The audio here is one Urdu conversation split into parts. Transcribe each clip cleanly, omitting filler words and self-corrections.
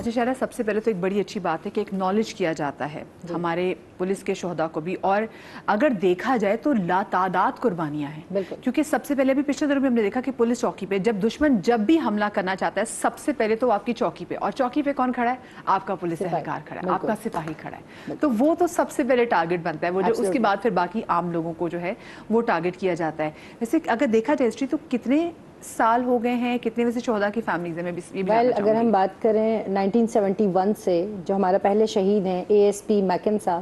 اچھا شہرہ، سب سے پہلے تو ایک بڑی اچھی بات ہے کہ ایکنالج کیا جاتا ہے ہمارے پولیس کے شہداء کو بھی، اور اگر دیکھا جائے تو لاتعداد قربانیاں ہیں، کیونکہ سب سے پہلے بھی پچھلے دنوں میں ہم نے دیکھا کہ پولیس چوکی پہ جب دشمن جب بھی حملہ کرنا چاہتا ہے سب سے پہلے تو آپ کی چوکی پہ، اور چوکی پہ کون کھڑا ہے؟ آپ کا پولیس اہلکار کھڑا ہے، آپ کا سپاہی کھڑا ہے، تو وہ تو سب سے پہلے ٹارگٹ بنتا ہے، وہ جو اس کے بعد پھر باقی عام لوگوں کو جو ہے وہ ٹارگٹ کیا جاتا ہے۔ ویسے اگر دیکھا جائے ہسٹری تو کتنے سال ہو گئے ہیں، کتنے ویسے شہداء کی فیملیز ہیں؟ میں یہ بھی جاننا چاہوں گی۔ اگر ہم بات کریں 1971 سے جو ہمارے پہلے شہید ہیں اے ایس پی میکن صاحب،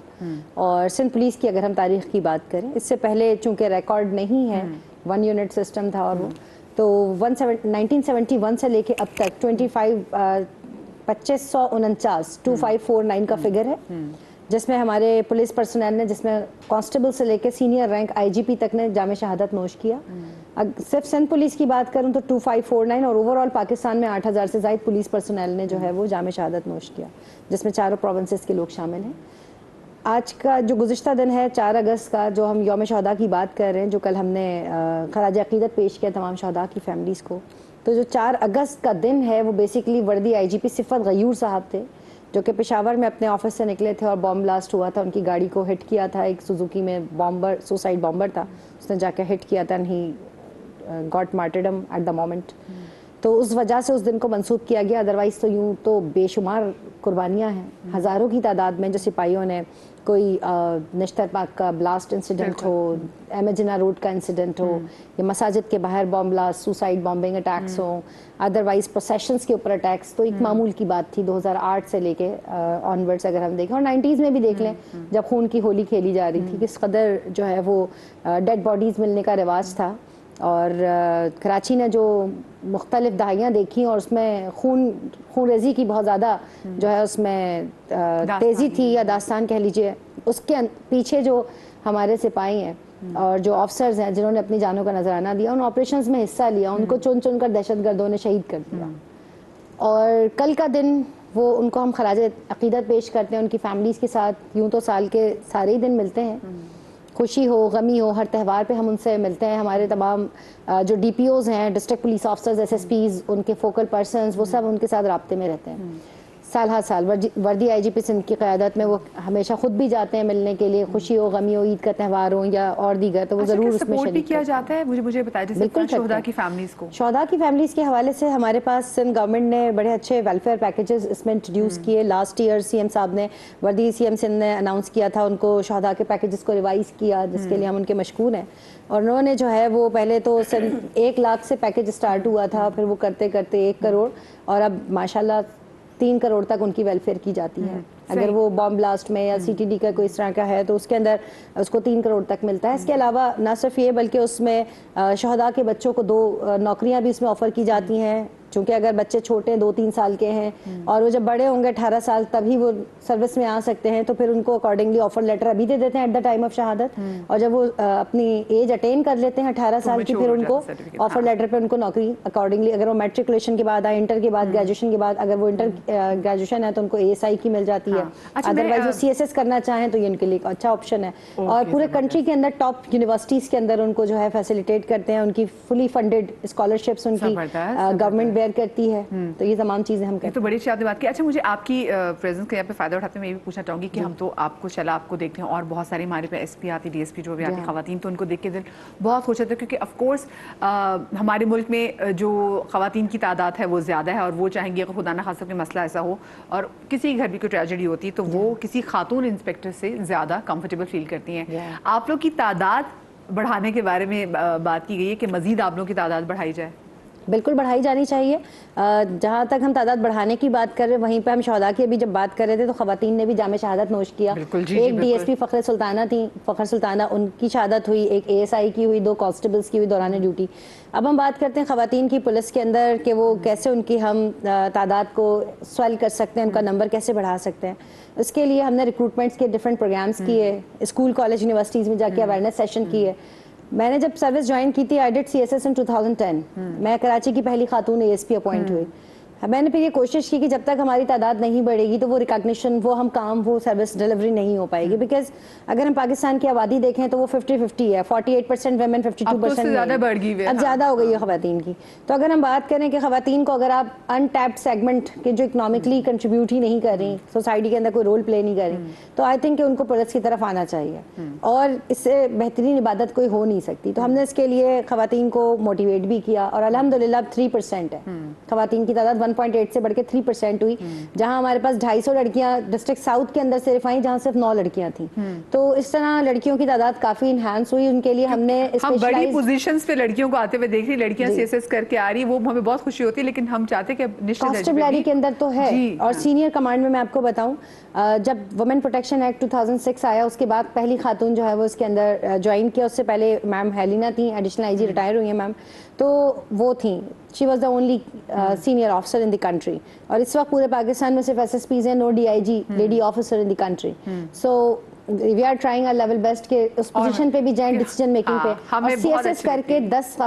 اور سندھ پولیس کی اگر ہم تاریخ کی بات کریں، اس سے پہلے چونکہ ریکارڈ نہیں ہے، 1 یونٹ سسٹم تھا، اور وہ تو 1971 سے لے کے اب تک 2549 کا فگر ہے، جس میں ہمارے پولیس پرسنل نے، جس میں کانسٹیبل سے لے کے سینئر رینک آئی جی پی تک نے جامع شہادت نوش کیا۔ صرف سندھ پولیس کی بات کروں تو 2549، اور اوور آل پاکستان میں 8000 سے زائد پولیس پرسنل نے جو ہے وہ جامع شہادت نوش کیا، جس میں چاروں پروونسز کے لوگ شامل ہیں۔ آج کا جو گزشتہ دن ہے 4 اگست کا، جو ہم یوم شہداء کی بات کر رہے ہیں، جو کل ہم نے خراج عقیدت پیش کیا تمام شہداء کی فیملیز کو، تو جو 4 اگست کا دن ہے وہ بیسیکلی وردی آئی جی پی صفت غیور صاحب تھے، جو کہ پشاور میں اپنے آفس سے نکلے تھے اور بام بلاسٹ ہوا تھا، ان کی گاڑی کو ہٹ کیا تھا، ایک سوزوکی میں بامبر، سوسائڈ بامبر تھا، اس نے جا کے ہٹ کیا تھا، he got martyrdom at the moment. تو اس وجہ سے اس دن کو منسوخ کیا گیا، ادروائز تو یوں تو بے شمار قربانیاں ہیں، ہزاروں کی تعداد میں جو سپاہیوں نے، کوئی نشتر پاک کا بلاسٹ انسیڈنٹ ہو، ایم اے جناح روڈ کا انسیڈنٹ ہو، یا مساجد کے باہر bomb blast, suicide bombing attacks ہوں، ادروائز پروسیشنز کے اوپر اٹیکس، تو ایک معمول کی بات تھی 2008 سے لے کے آنورڈس اگر ہم دیکھیں، اور 90s میں بھی دیکھ لیں جب خون کی ہولی کھیلی جا رہی تھی، کس قدر جو ہے وہ ڈیڈ باڈیز ملنے کا رواج تھا، اور کراچی نے جو مختلف دہائیاں دیکھی اور اس میں خون ریزی کی بہت زیادہ جو ہے اس میں تیزی تھی، یا داستان کہہ لیجئے، اس کے پیچھے جو ہمارے سپاہی ہیں اور جو آفسرز ہیں جنہوں نے اپنی جانوں کا نذرانہ دیا، ان آپریشنز میں حصہ لیا، ان کو چن چن کر دہشت گردوں نے شہید کر دیا، اور کل کا دن وہ ان کو ہم خراج عقیدت پیش کرتے ہیں ان کی فیملیز کے ساتھ۔ یوں تو سال کے سارے ہی دن ملتے ہیں، خوشی ہو غمی ہو، ہر تہوار پہ ہم ان سے ملتے ہیں، ہمارے تمام جو ڈی پی اوز ہیں، district police officers, S S Ps, ان کے فوکل پرسنز، وہ سب ان کے ساتھ رابطے میں رہتے ہیں سال ہر سال۔ وردی آئی جی پی سندھ کی قیادت میں وہ ہمیشہ خود بھی جاتے ہیں ملنے کے لیے، خوشی ہو غمی ہو، عید کا تہوار ہو یا اور دیگر، تو وہ ضرور اس میں شریک کیا جاتا ہے۔ مجھے بتائیں جیسے شہداء کی فیملیز کو، شہداء کی فیملیز کے حوالے سے ہمارے پاس سندھ گورنمنٹ نے بڑے اچھے ویلفیئر پیکیجز اس میں انٹروڈیوس کیے۔ لاسٹ ایئر سی ایم صاحب نے، وردی سی ایم سندھ نے اناؤنس کیا تھا ان کو شہداء کے پیکیجز کو ریوائز کیا، جس کے لیے ہم ان کے مشکور ہیں، اور انہوں نے جو ہے وہ پہلے تو 1 لاکھ سے پیکیج سٹارٹ ہوا تھا، پھر وہ کرتے کرتے 1 کروڑ، اور اب ماشاءاللہ 3 کروڑ تک ان کی ویلفیئر کی جاتی ہے۔ اگر وہ بام بلاسٹ میں یا سی ٹی ڈی کا کوئی اس طرح کا ہے تو اس کے اندر اس کو 3 کروڑ تک ملتا ہے۔ اس کے علاوہ نہ صرف یہ بلکہ اس میں شہداء کے بچوں کو 2 نوکریاں بھی اس میں آفر کی جاتی ہیں، چونکہ اگر بچے چھوٹے 2-3 سال کے ہیں اور وہ جب بڑے ہوں گے 18 سال تبھی وہ سروس میں آ سکتے ہیں، تو پھر ان کو اکارڈنگلی آفر لیٹر ابھی دے دیتے ہیں ایٹ دا ٹائم آف شہادت، اور جب وہ اپنی ایج اٹین کر لیتے ہیں 18 سال کی، پھر ان کو آفر لیٹر پہ ان کو نوکری اکارڈنگلی، اگر وہ میٹریکولیشن کے بعد آئے، انٹر کے بعد، گریجویشن کے بعد، اگر وہ انٹر گریجویشن ہے تو ان کو اے ایس آئی کی مل جاتی ہے، ادروائز وہ سی ایس ایس کرنا چاہیں تو یہ ان کے لیے ایک اچھا آپشن ہے، اور پورے کنٹری کے اندر ٹاپ یونیورسٹیز کے اندر ان کو جو ہے فیسیلیٹیٹ کرتے ہیں، ان کی فلی فنڈیڈ اسکالرشپس ان کی گورنمنٹ بیئر کرتی ہے، تو یہ تمام چیزیں ہم کرتے ہیں۔ تو بڑی اچھی آپ نے بات کی۔ اچھا مجھے آپ کی پریزنس کا یہاں پہ فائدہ اٹھاتے میں یہ بھی پوچھنا چاہوں گی کہ ہم تو آپ کو آپ کو دیکھتے ہیں، اور بہت ساری ہمارے پہ ایس پی آتی، ڈی ایس پی جو بھی آتی خواتین، تو ان کو دیکھ کے دل بہت خوش ہوتا ہے، کیونکہ آف کورس ہمارے ملک میں جو خواتین کی تعداد ہے وہ زیادہ ہے، اور وہ چاہیں گے اگر خدا نہ خاصہ کوئی مسئلہ ایسا ہو اور کسی گھر بھی کوئی ٹریجڈی ہوتی ہے تو وہ کسی خاتون انسپیکٹر سے زیادہ کمفرٹیبل فیل کرتی ہیں۔ آپ لوگ کی تعداد بڑھانے کے بارے میں بات کی گئی ہے کہ مزید آپ لوگوں کی تعداد بڑھائی جائے؟ بالکل بڑھائی جانی چاہیے۔ جہاں تک ہم تعداد بڑھانے کی بات کر رہے ہیں، وہیں پہ ہم شہداء کی ابھی جب بات کر رہے تھے تو خواتین نے بھی جامع شہادت نوش کیا۔ ایک ڈی ایس پی فخر سلطانہ تھیں، فخر سلطانہ، ان کی شہادت ہوئی، ایک اے ایس آئی کی ہوئی، 2 کانسٹیبلز کی ہوئی دوران ڈیوٹی۔ اب ہم بات کرتے ہیں خواتین کی پولیس کے اندر کہ وہ کیسے ان کی ہم تعداد کو سویل کر سکتے ہیں، ان کا نمبر کیسے بڑھا سکتے ہیں۔ اس کے لیے ہم نے ریکروٹمنٹس کے ڈفرینٹ پروگرامس کیے، اسکول کالج یونیورسٹیز میں جا کے اویئرنیس سیشن کیے۔ میں نے جب سروس جوائن کی تھی، I did C S S in 2010، میں کراچی کی پہلی خاتون اے ایس پی اپوائنٹ ہوئی۔ میں نے پھر یہ کوشش کی کہ جب تک ہماری تعداد نہیں بڑھے گی تو وہ ریکگنیشن، وہ ہم کام، وہ سروس ڈلیوری نہیں ہو پائے گی. بیکاز اگر ہم پاکستان کی آبادی دیکھیں تو وہ 50-50 ہے، 48% ویمن، 52% زیادہ بڑھ گئی ہے، اب زیادہ ہو گئی ہے خواتین کی. تو اگر ہم بات کریں کہ خواتین کو اگر آپ ان ٹیپڈ سیگمنٹ کے جو اکنامکلی کنٹریبیوٹ ہی نہیں کر رہی، سوسائٹی کے اندر کوئی رول پلے نہیں کر رہی، تو آئی تھنک کہ ان کو پولیس کی طرف آنا چاہیے. اور اس سے بہترین عبادت کوئی ہو نہیں سکتی. تو ہم نے اس کے لیے خواتین کو موٹیویٹ بھی کیا، اور الحمدللہ اب 3% ہے خواتین کی تعداد، 1.8 سے بڑھ کے 3% ہوئی. جہاں ہمارے پاس 250 لڑکیاں ڈسٹرکٹ ساؤتھ کے اندر صرف آئیں جہاں صرف 9 لڑکیاں تھیں. تو اس طرح لڑکیوں کی تعداد کافی انہانس ہوئی. ان کے لیے ہم نے بڑی پوزیشنز پہ لڑکیوں کو آتے ہوئے دیکھ رہی، لڑکیاں CSS کر کے آ رہی، وہ ہمیں بہت خوشی ہوتی ہے. لیکن ہم چاہتے کہ کانسٹیبلری کے اندر تو ہے. اور سینئر کمانڈ میں آپ کو بتاؤں، جب وومن پروٹیکشن ایکٹ 2006 آیا اس کے بعد پہلی خاتون جو ہے وہ اس کے اندر جوائن کیا. اس سے پہلے میم ہیلینا تھیں، ایڈیشنل IG ریٹائر ہوئی ہیں میم. تو وہ تھیں، she was the only senior officer in the country. اور اس وقت پورے پاکستان میں صرف SSPs ہیں، نو DIG lady officer in the country. So we are trying our level best کہ اس پوزیشن پہ بھی جائیں ڈیسیجن میکنگ پہ. اور CSS کر کے 10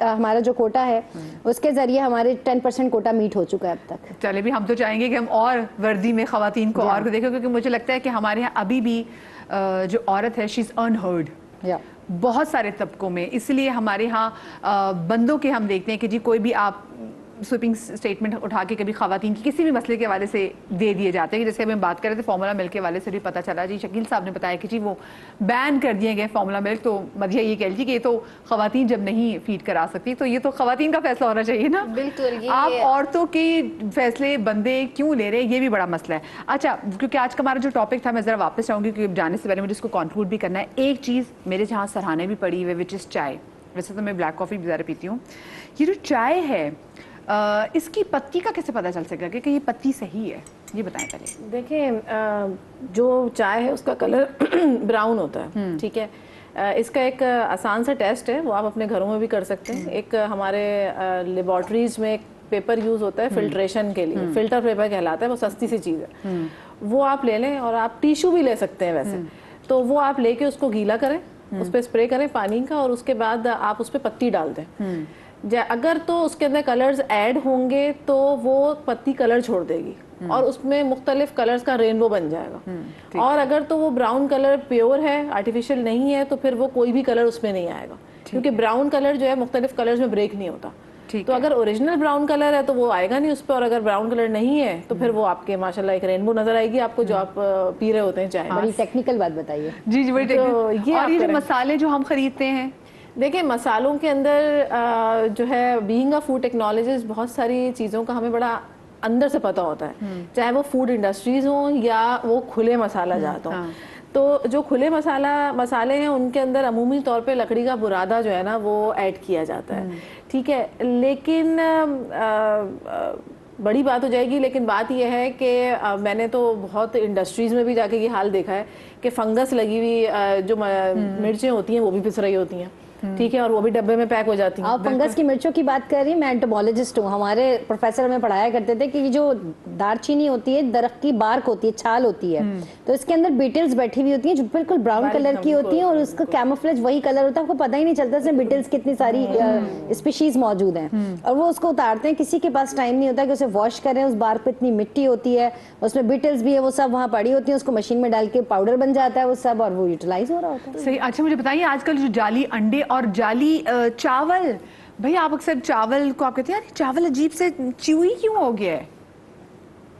ہمارا جو کوٹا ہے اس کے ذریعے ہمارے 10% کوٹا میٹ ہو چکا ہے اب تک. چلے بھی ہم تو چاہیں گے کہ ہم اور وردی میں خواتین کو اور دیکھیں، کیونکہ مجھے لگتا ہے کہ ہمارے یہاں ابھی بھی جو عورت ہے شی از انہرڈ بہت سارے طبقوں میں. اس لیے ہمارے ہاں بندوں کے ہم دیکھتے ہیں کہ جی کوئی بھی آپ سویپنگ سٹیٹمنٹ اٹھا کے کبھی خواتین کی کسی بھی مسئلے کے حوالے سے دے دیے جاتے ہیں. جیسے ہمیں بات کر رہے تھے فارمولا ملک کے حوالے سے بھی پتہ چلا، جی شکیل صاحب نے بتایا کہ جی وہ بین کر دیے گئے فارمولا ملک. تو مدیہ یہ کہہ لیجیے کہ یہ تو خواتین جب نہیں فیڈ کرا سکتی تو یہ تو خواتین کا فیصلہ ہونا چاہیے نا. بالکل. آپ عورتوں کے فیصلے بندے کیوں لے رہے ہیں، یہ بھی بڑا مسئلہ ہے. اچھا، کیونکہ آج کا ہمارا جو ٹاپک تھا میں ذرا واپس چاہوں گی کیونکہ جانے سے پہلے مجھے اس کو کنکلوڈ بھی کرنا ہے. ایک چیز میرے جہاں سراہنے بھی پڑی ہوئی وچ از چائے. ویسے تو میں بلیک کافی بھی زیادہ پیتی ہوں. یہ جو چائے ہے اس کی پتی کا کیسے پتہ چل سکے گا کہ یہ پتی صحیح ہے، یہ بتائیں پہلے. دیکھیں جو چائے ہے اس کا کلر براؤن ہوتا ہے، ٹھیک ہے. اس کا ایک آسان سا ٹیسٹ ہے، وہ آپ اپنے گھروں میں بھی کر سکتے ہیں. ایک ہمارے لیبارٹریز میں ایک پیپر یوز ہوتا ہے فلٹریشن کے لیے، فلٹر پیپر کہلاتا ہے، وہ سستی سی چیز ہے. وہ آپ لے لیں، اور آپ ٹیشو بھی لے سکتے ہیں ویسے. تو وہ آپ لے کے اس کو گیلا کریں، اس پہ اسپرے کریں پانی کا، اور اس کے بعد آپ اس پہ پتی ڈال دیں. اگر تو اس کے اندر کلرز ایڈ ہوں گے تو وہ پتی کلر چھوڑ دے گی اور اس میں مختلف کلرز کا رینبو بن جائے گا. اور اگر تو وہ براؤن کلر پیور ہے، آرٹیفیشل نہیں ہے، تو پھر وہ کوئی بھی کلر اس میں نہیں آئے گا، کیونکہ براؤن کلر جو ہے مختلف کلرز میں بریک نہیں ہوتا. تو اگر اوریجنل براؤن کلر ہے تو وہ آئے گا نہیں اس پہ، اور اگر براؤن کلر نہیں ہے تو پھر وہ آپ کے ماشاءاللہ ایک رینبو نظر آئے گی آپ کو جو آپ پی رہے ہوتے ہیں چائے. بڑی ٹیکنیکل بات بتائیے. جی جی بڑی ٹیکنیکل. اور یہ جو مسالے جو ہم خریدتے ہیں، دیکھیں مسالوں کے اندر جو ہے بینگ اے فوڈ ٹیکنالوجسٹ بہت ساری چیزوں کا ہمیں بڑا اندر سے پتہ ہوتا ہے، چاہے وہ فوڈ انڈسٹریز ہوں یا وہ کھلے مسالہ جات ہوں. تو جو کھلے مسالے ہیں ان کے اندر عمومی طور پہ لکڑی کا برادہ جو ہے نا وہ ایڈ کیا جاتا ہے، ٹھیک ہے. لیکن بڑی بات ہو جائے گی، لیکن بات یہ ہے کہ میں نے تو بہت انڈسٹریز میں بھی جا کے یہ حال دیکھا ہے کہ فنگس لگی ہوئی جو مرچیں ہوتی ہیں وہ بھی پس رہی ہوتی ہیں، ٹھیک ہے، اور وہ بھی ڈبے میں پیک ہو جاتی ہیں. آپ فنگس کی مرچوں کی بات کر رہی ہیں، میں انٹومولوجسٹ ہوں. ہمارے پروفیسر ہمیں پڑھایا کرتے تھے کہ یہ جو دار چینی ہوتی ہے درخت کی بارک ہوتی ہے، چھال ہوتی ہے، تو اس کے اندر بیٹلز بیٹھی ہوئی ہوتی ہیں جو بالکل براؤن کلر کی ہوتی ہیں، اور اس کا کیموفلیج وہی کلر ہوتا ہے، آپ کو پتہ ہی نہیں چلتا اس میں بیٹلز کتنی ساری اسپیشیز موجود ہیں. اور وہ اس کو اتارتے ہیں، کسی کے پاس ٹائم نہیں ہوتا کہ اسے واش کریں. اس بارک پہ اتنی مٹی ہوتی ہے، اس میں بیٹلز بھی ہے، وہ سب وہاں پڑی ہوتی ہیں، اس کو مشین میں ڈال کے پاؤڈر بن جاتا ہے وہ سب، اور وہ یوٹیلائز ہو رہا ہوتا ہے. صحیح. اچھا مجھے بتائیے آج کل جو جعلی انڈے اور جعلی چاول، بھئی آپ اکثر چاول کو آپ کہتے ہیں یار چاول عجیب سے چیوئی کیوں ہو گیا ہے؟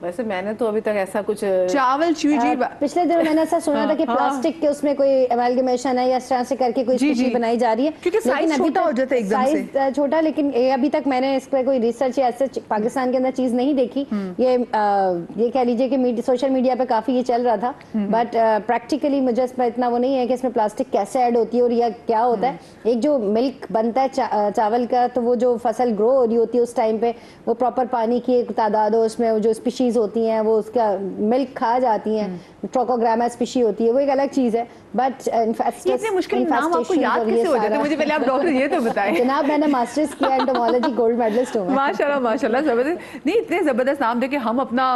ویسے میں نے تو ابھی تک ایسا کچھ چاول چیوئی جی پچھلے دنوں میں نے ایسا سنا تھا کہ پلاسٹک کے اس میں کوئی ایمالگمیشن ہے یا اس طرح سے کر کے کوئی اسپیشی بنائی جا رہی ہے، کیونکہ سائز چھوٹا ہو جاتا ہے ایک دم سے، سائز چھوٹا. لیکن ابھی تک میں نے اس پہ کوئی ریسرچ یا ایسے پاکستان کے اندر چیز نہیں دیکھی. یہ کہہ لیجیے کہ سوشل میڈیا پہ کافی یہ چل رہا تھا، بٹ پریکٹیکلی مجھے اس میں اتنا وہ نہیں ہے کہ اس میں پلاسٹک کیسے ایڈ ہوتی ہے اور یا کیا ہوتا ہے. ایک جو ملک بنتا ہے چاول کا، تو وہ جو فصل گرو ہو رہی ہوتی ہے اس ٹائم پہ وہ پراپر پانی کی ایک تعداد ہو، اس میں جو اسپیشیز ہوتی ہیں وہ اس کا ملک کھا جاتی ہیں، ٹروکوگراما اسپیشی ہوتی ہے، وہ ایک الگ چیز ہے. بٹ اتنے مشکل نام آپ کو یاد کیسے ہو جاتے؟ مجھے پہلے آپ ڈاکٹر یہ تو بتائیں. جناب میں نے ماسٹرز کیا انٹومولوجی، گولڈ میڈلسٹ ہوں. ماشاءاللہ ماشاءاللہ زبردست. نہیں اتنے زبردست نام دے کہ ہم اپنا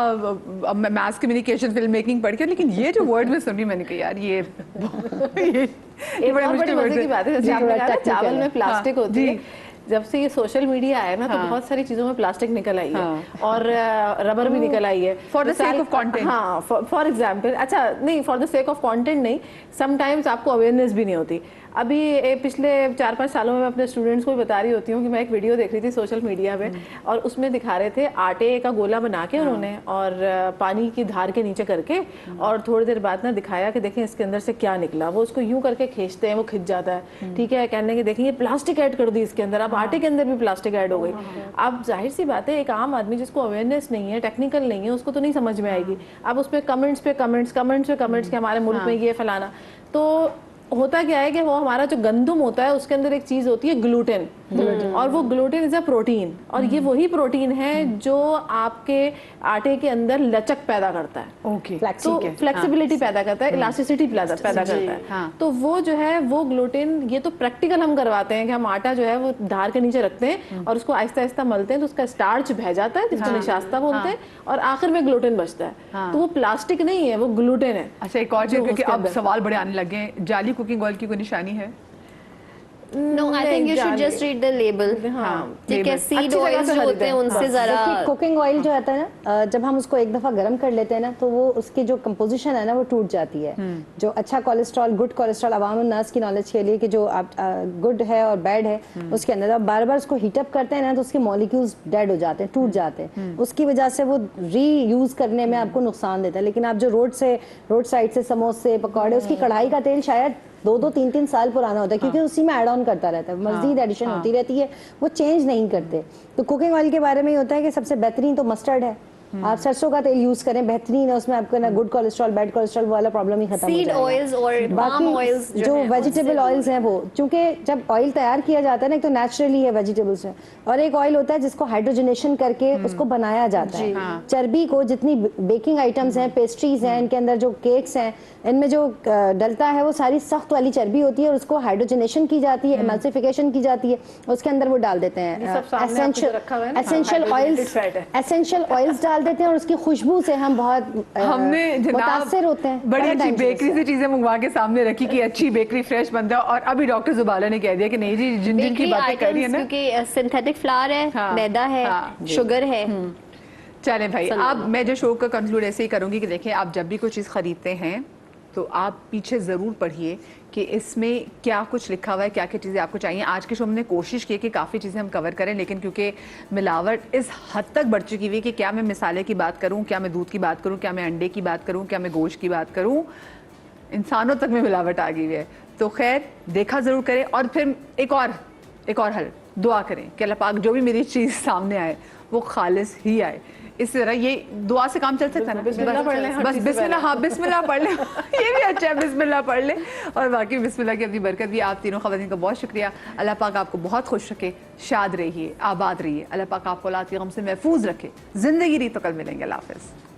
میس کمیونیکیشن فلم میکنگ پڑھ کے، لیکن یہ جو ورڈ میں سنی میں نے کہا یار یہ ایک اور بڑی مزے کی بات ہے جیسے آپ نے کہا چاول میں پلاسٹک ہوتی ہے. جب سے یہ سوشل میڈیا آیا نا تو بہت ساری چیزوں میں پلاسٹک نکل آئی ہے اور ربر بھی نکل آئی ہے for the sake of content. ہاں فار ایگزامپل, اچھا نہیں for the sake of content نہیں, سم ٹائمز آپ کو اویئرنیس بھی نہیں ہوتی. ابھی پچھلے 4-5 سالوں میں اپنے اسٹوڈنٹس کو بھی بتا رہی ہوتی ہوں کہ میں ایک ویڈیو دیکھ رہی تھی سوشل میڈیا پہ, اور اس میں دکھا رہے تھے آٹے کا گولا بنا کے انہوں نے اور پانی کی دھار کے نیچے کر کے, اور تھوڑی دیر بعد نا دکھایا کہ دیکھیں اس کے اندر سے کیا نکلا. وہ اس کو یوں کر کے کھینچتے ہیں, وہ کھنچ جاتا ہے, ٹھیک ہے, کہنے کہ دیکھیں یہ پلاسٹک ایڈ کر دی اس کے اندر, اب آٹے کے اندر بھی پلاسٹک ایڈ ہو گئی. اب ظاہر سی بات ہے ایک عام آدمی جس کو اویئرنیس نہیں ہے, ٹیکنیکل نہیں ہے, اس کو تو نہیں سمجھ میں آئے گی. اب اس پہ کمنٹس پہ کمنٹس کہ ہمارے ملک میں یہ فلانا. تو ہوتا کیا ہے کہ وہ ہمارا جو گندم ہوتا ہے اس کے اندر ایک چیز ہوتی ہے گلوٹن, اور وہ گلوٹن از اے پروٹین, اور یہ وہی پروٹین ہے جو آپ کے آٹے کے اندر لچک پیدا کرتا ہے, اوکے, تو فلیکسیبلٹی پیدا کرتا ہے, الاسٹیسٹی پیدا کرتا ہے. تو وہ جو ہے وہ گلوٹن, یہ تو پریکٹیکل ہم کرواتے ہیں کہ ہم آٹا جو ہے وہ دھار کے نیچے رکھتے ہیں اور اس کو آہستہ آہستہ ملتے ہیں تو اس کا اسٹارچ بہ جاتا ہے جس کو نشاستہ بولتے ہیں, اور آخر میں گلوٹن بچتا ہے. تو وہ پلاسٹک نہیں ہے, وہ گلوٹن ہے. اچھا ایک اور چیز, کیونکہ اب سوال بڑے آنے لگے ہیں, جعلی کوکنگ آئل کی کوئی نشانی ہے؟ No, I think you should just read the label. ٹھیک ہے, سیڈ آئلز جو ہوتے ہیں ان سے ذرا. کوکنگ آئل جو ہوتا ہے نا, جب ہم اس کو ایک دفعہ گرم کر لیتے ہیں نا تو وہ اس کی جو کمپوزیشن ہے نا وہ ٹوٹ جاتی ہے. جو اچھا کولیسٹرول, گڈ کولیسٹرول, عوام الناس کی نالج کے لیے کہ جو گڈ ہے اور بیڈ ہے اس کے اندر, آپ بار بار اس کو ہیٹ اپ کرتے ہیں نا تو اس کے مالیکیولز ڈیڈ ہو جاتے ہیں, ٹوٹ جاتے ہیں. اس کی وجہ سے وہ ری یوز کرنے میں آپ کو نقصان دیتا ہے. لیکن آپ جو روڈ سائڈ سے سموسے, پکوڑے, اس کی کڑھائی کا تیل شاید 2-3 سال پرانا ہوتا ہے, کیونکہ اسی میں ایڈ آن کرتا رہتا ہے, مزید ایڈیشن ہوتی رہتی ہے, وہ چینج نہیں کرتے. تو کوکنگ آئل کے بارے میں یہ ہوتا ہے کہ سب سے بہترین تو مسٹرڈ ہے. آپ سرسوں کا تیل یوز کریں, بہترین ہے, اس میں آپ کا نا گڈ کولیسٹرول, بیڈ کولیسٹرول والا پرابلم ہی ختم ہو جائے گا. سیڈ آئلز اور پام آئلز جو ویجیٹیبل آئلز ہیں وہ, چونکہ جب آئل تیار کیا جاتا ہے نا, ایک تو نیچرلی ہے ویجیٹیبلس میں, اور ایک آئل ہوتا ہے جس کو ہائیڈروجنیشن کر کے اس کو بنایا جاتا ہے. چربی کو, جتنی بیکنگ آئٹمس ہیں, پیسٹریز ہیں, ان کے اندر جو کیکس ہیں, ان میں جو ڈلتا ہے وہ ساری سخت والی چربی ہوتی ہے, اور اس کو ہائیڈروجنیشن کی جاتی ہے, ایملسیفیکیشن کی جاتی ہے, اس کے اندر وہ ڈال دیتے ہیں ایسینشیل آئلز ڈال دیتے ہیں, اور اس کی خوشبو سے ہم بہت متاثر ہوتے ہیں. بڑی اچھی بیکری سے چیزیں منگوا کے سامنے رکھی کہ اچھی بیکری فریش بنتا ہے, اور ابھی ڈاکٹر زبالہ نے کہہ دیا کہ نہیں جی جن کی باتیں کر رہی ہے نا, کیونکہ سنتھیٹک فلاور ہے, میدا ہے, شوگر ہے. چلیں بھائی, اب میں جو شو کا کنکلوڈ ایسے ہی کروں گی کہ دیکھیں آپ جب بھی کوئی چیز خریدتے ہیں تو آپ پیچھے ضرور پڑھیے کہ اس میں کیا کچھ لکھا ہوا ہے, کیا کیا چیزیں آپ کو چاہیے. آج کے شو میں نے کوشش کی کہ کافی چیزیں ہم کور کریں, لیکن کیونکہ ملاوٹ اس حد تک بڑھ چکی ہوئی کہ کیا میں مسالے کی بات کروں, کیا میں دودھ کی بات کروں, کیا میں انڈے کی بات کروں, کیا میں گوشت کی بات کروں, انسانوں تک میں ملاوٹ آ گئی ہے. تو خیر دیکھا ضرور کریں, اور پھر ایک اور حل, دعا کریں کہ اللہ پاک جو بھی میری چیز سامنے آئے وہ خالص ہی آئے. اس طرح یہ دعا سے کام چل سکتا ہے نا, بسم اللہ پڑھ لیں, بس بسم اللہ, ہاں بسم اللہ پڑھ لیں, یہ بھی اچھا ہے, بسم اللہ پڑھ لیں. اور باقی بسم اللہ کی اپنی برکت بھی. آپ تینوں خواتین کا بہت شکریہ. اللہ پاک آپ کو بہت خوش رکھے, شاد رہیے, آباد رہیے, اللہ پاک آپ کو اولاد کے غم سے محفوظ رکھے. زندگی رہی تو کل ملیں گے. اللہ حافظ.